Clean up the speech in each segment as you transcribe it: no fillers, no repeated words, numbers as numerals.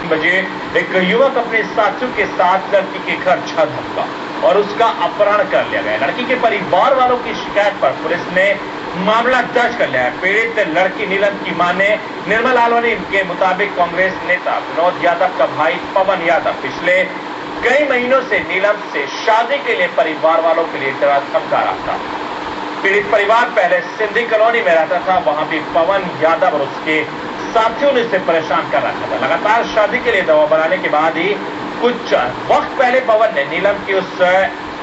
बजे एक युवक अपने साथियों के साथ लड़की के घर छत धमका और उसका अपहरण कर लिया गया। लड़की के परिवार वालों की शिकायत पर पुलिस ने मामला दर्ज कर लिया है। पीड़ित लड़की नीलम की मां ने निर्मल आलवानी के मुताबिक कांग्रेस नेता विनोद यादव का भाई पवन यादव पिछले कई महीनों से नीलम से शादी के लिए परिवार वालों के लिए डरा धमका रहा था। पीड़ित परिवार पहले सिंधी कॉलोनी में रहता था, वहां भी पवन यादव और उसके साथियों ने इसे परेशान कर रखा था। लगातार शादी के लिए दबाव बनाने के बाद ही कुछ वक्त पहले पवन ने नीलम की उस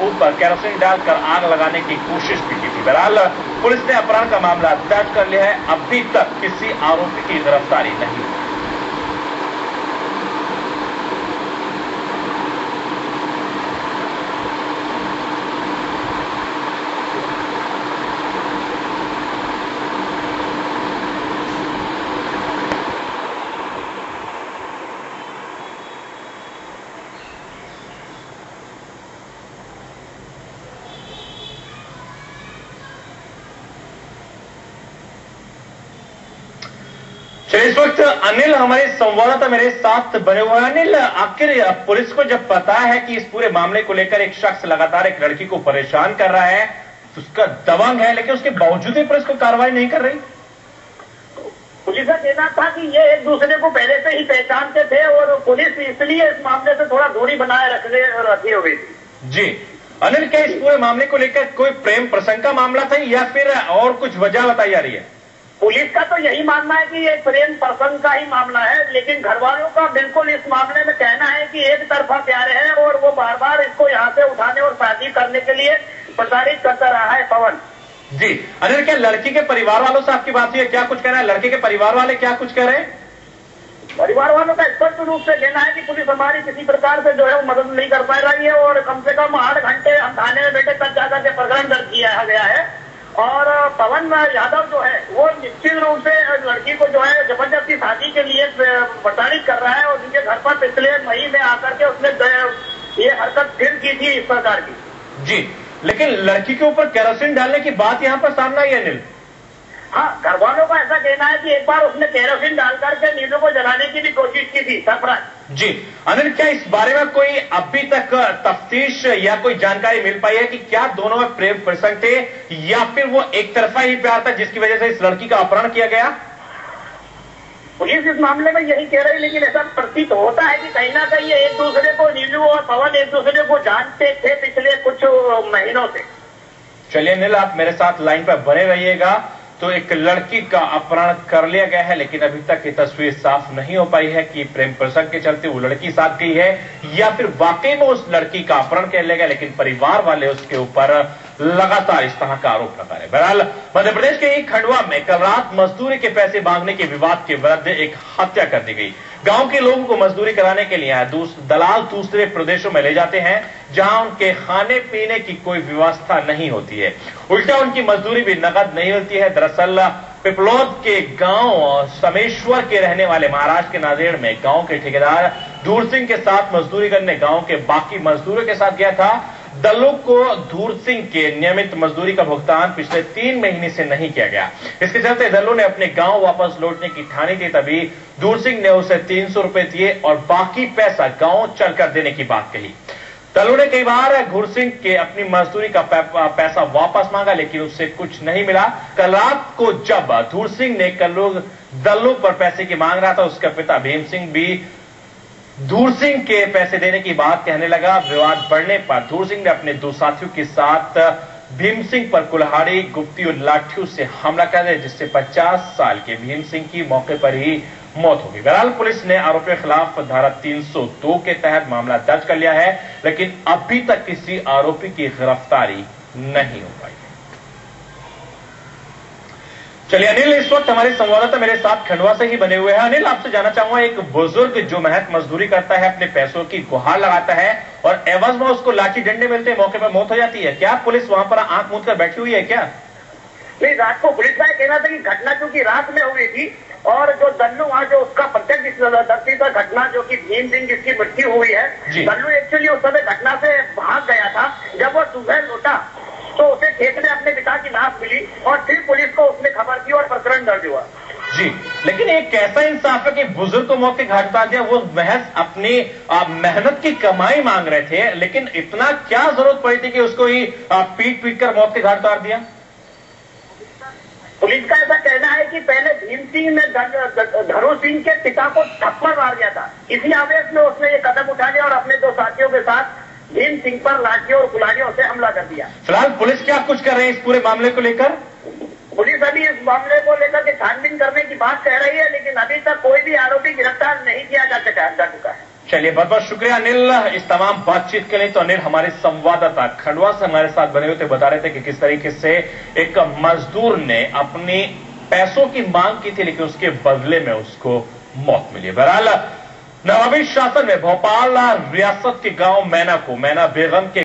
ऊपर केरोसिन डालकर आग लगाने की कोशिश भी की थी। बहरहाल पुलिस ने अपहरण का मामला दर्ज कर लिया है। अभी तक किसी आरोपी की गिरफ्तारी नहीं हुई। इस वक्त अनिल हमारे संवाददाता मेरे साथ बने हुए हैं। अनिल, आखिर पुलिस को जब पता है कि इस पूरे मामले को लेकर एक शख्स लगातार एक लड़की को परेशान कर रहा है, उसका दबंग है, लेकिन उसके बावजूद भी पुलिस को कार्रवाई नहीं कर रही। पुलिस का कहना था कि ये एक दूसरे को पहले से ही पहचानते थे और पुलिस इसलिए इस मामले से थोड़ा दूरी बनाए रखी हुई थी। जी अनिल, क्या इस पूरे मामले को लेकर कोई प्रेम प्रसंग का मामला था या फिर और कुछ वजह बताई जा रही है? पुलिस का तो यही मानना है कि ये प्रेम प्रसंग का ही मामला है, लेकिन घर वालों का बिल्कुल इस मामले में कहना है कि एक तरफा प्यार है और वो बार बार इसको यहाँ से उठाने और शादी करने के लिए प्रताड़ित करता रहा है पवन। जी अनिल, क्या लड़की के परिवार वालों से आपकी बात हुई है? क्या कुछ कहना है लड़के के परिवार वाले, क्या कुछ कह रहे हैं? परिवार वालों का स्पष्ट रूप से कहना है कि पुलिस हमारी किसी प्रकार से जो है वो मदद नहीं कर पा रही है और कम से कम 8 घंटे हम थाने में बैठे तब जाकर के प्रकरण दर्ज किया गया है। और पवन यादव जो है वो निश्चित रूप से लड़की को जो है जबरदस्ती शादी के लिए प्रताड़ित कर रहा है और उनके घर पर पिछले मई में आकर के उसने ये हरकत फिर की थी इस प्रकार की। जी, लेकिन लड़की के ऊपर केरोसिन डालने की बात यहाँ पर सामने आई है अनिल। हाँ, घर वालों का ऐसा कहना है कि एक बार उसने केरोसिन डालकर के नीलू को जलाने की भी कोशिश की थी सरफराज। जी अनिल, क्या इस बारे में कोई अभी तक तफ्तीश या कोई जानकारी मिल पाई है कि क्या दोनों में प्रेम प्रसंग थे या फिर वो एक तरफा ही प्यार था जिसकी वजह से इस लड़की का अपहरण किया गया? पुलिस इस मामले में यही कह रही, लेकिन ऐसा प्रतीत होता है कि कहीं ना कहीं ये एक दूसरे को, नीलू और पवन एक दूसरे को जानते थे पिछले कुछ महीनों से। चलिए अनिल, आप मेरे साथ लाइन पर बने रहिएगा। तो एक लड़की का अपहरण कर लिया गया है, लेकिन अभी तक ये तस्वीर साफ नहीं हो पाई है कि प्रेम प्रसंग के चलते वो लड़की साथ गई है या फिर वाकई में उस लड़की का अपहरण कर लिया गया, लेकिन परिवार वाले उसके ऊपर लगातार इस तरह का आरोप लगा रहे। बहरहाल मध्य प्रदेश के एक खंडवा में कल रात मजदूरी के पैसे मांगने के विवाद के विरुद्ध एक हत्या कर दी गई। गांव के लोगों को मजदूरी कराने के लिए दलाल दूसरे प्रदेशों में ले जाते हैं जहां उनके खाने पीने की कोई व्यवस्था नहीं होती है, उल्टा उनकी मजदूरी भी नकद नहीं मिलती है। दरअसल पिपलौद के गांव समेश्वर के रहने वाले महाराष्ट्र के नांदेड़ में गांव के ठेकेदार धूर सिंह के साथ मजदूरी करने गांव के बाकी मजदूरों के साथ गया था। दल्लू को धूर सिंह के नियमित मजदूरी का भुगतान पिछले 3 महीने से नहीं किया गया। इसके चलते दल्लू ने अपने गांव वापस लौटने की ठानी थी। तभी धूर सिंह ने उसे 300 रुपए दिए और बाकी पैसा गांव चलकर देने की बात कही। दल्लू ने कई बार धूर सिंह के अपनी मजदूरी का पैसा वापस मांगा, लेकिन उससे कुछ नहीं मिला। कल रात को जब धूर सिंह ने दल्लू पर पैसे की मांग रहा था, उसका पिता भीम सिंह भी धूर सिंह के पैसे देने की बात कहने लगा। विवाद बढ़ने पर धूर सिंह ने अपने 2 साथियों के साथ भीम सिंह पर कुल्हाड़ी, गुप्ती और लाठियों से हमला कर दिया, जिससे 50 साल के भीम सिंह की मौके पर ही मौत हो गई। बहरहाल पुलिस ने आरोपियों के खिलाफ धारा 302 के तहत मामला दर्ज कर लिया है, लेकिन अभी तक किसी आरोपी की गिरफ्तारी नहीं हो पाई है। चलिए अनिल, इस वक्त हमारे संवाददाता मेरे साथ खंडवा से ही बने हुए हैं। अनिल, आपसे जानना चाहूंगा, एक बुजुर्ग जो मेहनत मजदूरी करता है, अपने पैसों की गुहार लगाता है और एवज में उसको लाठी डंडे मिलते हैं, मौके पर मौत हो जाती है, क्या पुलिस वहां पर आंख मूंद कर बैठी हुई है क्या? नहीं, रात को पुलिस का कहना था कि घटना चूंकि रात में हुई थी और जो दल्लू वहां जो उसका प्रत्यक्ष था घटना जो कि भीम सिंह जिसकी मृत्यु हुई है, दल्लू एक्चुअली उस समय घटना से भाग गया था। जब वो सुबह लौटा तो उसे खेत में अपने पिता की लाश मिली और फिर पुलिस को उसने खबर की और प्रकरण दर्ज हुआ। जी, लेकिन एक कैसा इंसाफ है कि बुजुर्ग को मौत के घाट उतार दिया। वो महज अपनी मेहनत की कमाई मांग रहे थे, लेकिन इतना क्या जरूरत पड़ी थी कि उसको ही पीट पीट कर मौत के घाट उतार दिया? पुलिस का ऐसा कहना है कि पहले भीम सिंह ने धरू सिंह के पिता को थप्पड़ मार दिया था। इसी आवेश में उसने ये कदम उठा लिया और अपने दो साथियों के साथ भीम सिंह पर लाठियों और कुल्हाड़ियों से हमला कर दिया। फिलहाल पुलिस क्या कुछ कर रही है इस पूरे मामले को लेकर? पुलिस अभी इस मामले को लेकर के छानबीन करने की बात कह रही है, लेकिन अभी तक कोई भी आरोपी गिरफ्तार नहीं किया जा चुका है। चलिए, बहुत बहुत शुक्रिया अनिल इस तमाम बातचीत के लिए। तो अनिल हमारे संवाददाता खंडवा से हमारे साथ बने हुए थे, बता रहे थे कि किस तरीके से एक मजदूर ने अपनी पैसों की मांग की थी, लेकिन उसके बदले में उसको मौत मिली। बहरहाल नवाबी शासन में भोपाल रियासत के गांव मैना बेगम के